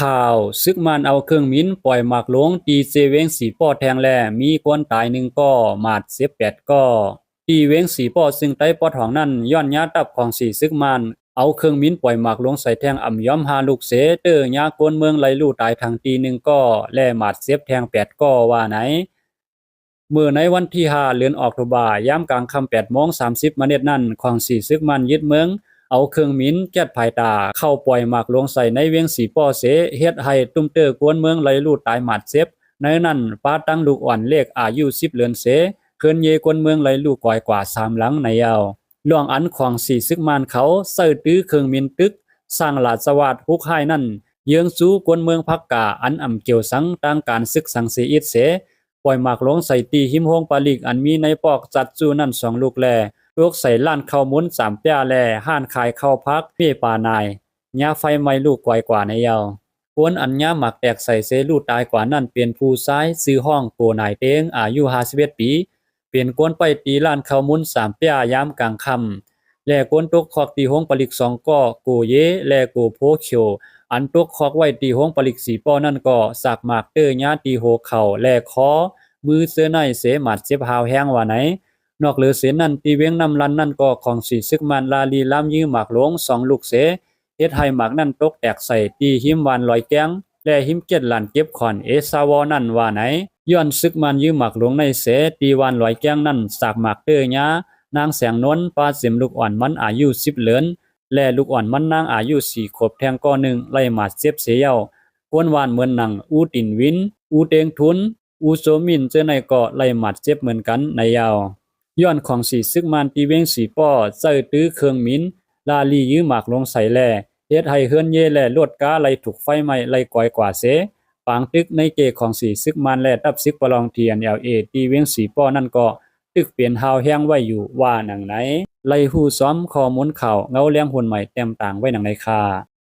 ข่าวซึกมันเอาเครื่องมิ้นปล่อยหมากลงตีเซเวงสีป้อแทงแลมีคนตายหนึ่งก็หมาดเสีย8ก็ตีเวงสีป้อซึ่งใต้ปอทองนั้นย้อนญาตับของสีซึกมันเอาเครื่องมิ้นปล่อยหมากลงใส่แทงอ่ำย้อมหาลูกเสเตอร์ญากวนเมืองไหลลู่ตายทางตีหนึ่งก็แลหมาดเสียบแทง8ก็ว่าไหนเมื่อในวันที่5เดือนออกตุลายามกลางค่ำ8:30นั้นของสีซึกมันยึดเมืองเอาเครื่องมิ้นแก๊สภายตาเข้าปล่อยหมากลงใส่ในเวียงสีป้อเสเฮ็ดให้ตุ้มเตอร์กวนเมืองไหลลู่ตายหมาดเซบในนั้นป้าตั้งลูกอ่อนเลขอายุ10เดือนเสเคินเยกวนเมืองไหลลู่ก่อยกว่า3หลังในยาวล่วงอันของสีซึกมันเขาเสิร์ตื้อเครื่องมิ้นตึกสร้างลาดสวัสดิ์ฮุกไห้นั่นเยืองสู้กวนเมืองพักกาอันอ่ำเกี่ยวสังตั้งการศึกสังเสียอิดเสปล่อยหมากลงใส่ตีหิมโฮงปาลิกอันมีในปอกจัดจูนั่น2ลูกแลลูกใส่ล้านข้าวมุน3ป้าแลห้านขายข้าวพักเมปานายญาไฟไหม้ลูกก่อยกว่าในยาวคนอันญาหมักแตกใส่เสลูกตายกว่านั่นเป็นผู้ซ้ายซื้อห้องโกนายเตงอายุ51ปีเป็นกวนไปตีล้านข้าวมุน3ป้ายามกลางค่ำและกวนตกคอกตีห้องปลิก2ก็โกเยและโกโพเขียวอันตกคอกไว้ตีห้องปลิก4ป้อนั่นก็สักหมากเตอญาตีโหเข่าและคอมือเสื้อในเสหมัดเจ็บหาวแห้งว่าไหนนอกเหลือเสนั่นตีเวียงน้ำลันนั่นก็ของสีซึกมันลาลีล้ำยื้อหมากหลง2ลูกเสเฮ็ดให้หมากนั่นตกแตกใส่ตีหิมวานลอยแก้งและหิมเก็ดหลันเก็บขอนเอซาวอนั่นว่าไหนย้อนซึกมันยื้อหมากหลงในเสตีวานลอยแก้งนั่นสากหมากเตอญานางแสงนนปาเสียมลูกอ่อนมันอายุ10เหลือนและลูกอ่อนมันนางอายุ4ขวบแทงก้อหนึ่งไล่หมาดเสียบเสียเยากวนวานเหมือนหนังอูตินวินอูเตงทุนอูโซมินเจอในเกาะไล่หมัดเจ็บเหมือนกันในยาวย้อนของสีซึกมันตีเวงสีป้อเจอตื้อเครื่องมินลาลียื้อหมากลงใส่แลเฮ็ดให้เฮือนเย่และลวดก้าไล่ถูกไฟไหม้ไล่ก่อยกว่าเสปางตึกในเกของสีซึกมันและตับซึกประลองเทียน LA ตีเวงสีป้อนั่นก็ตึกเปลี่ยนหาวแห้งไว้อยู่ว่าหนังไหนไล่ฮู้ซ้อมข้อมูลข่าวเงาเลี้ยงหุ่นใหม่เต็มต่างไว้หนังในคา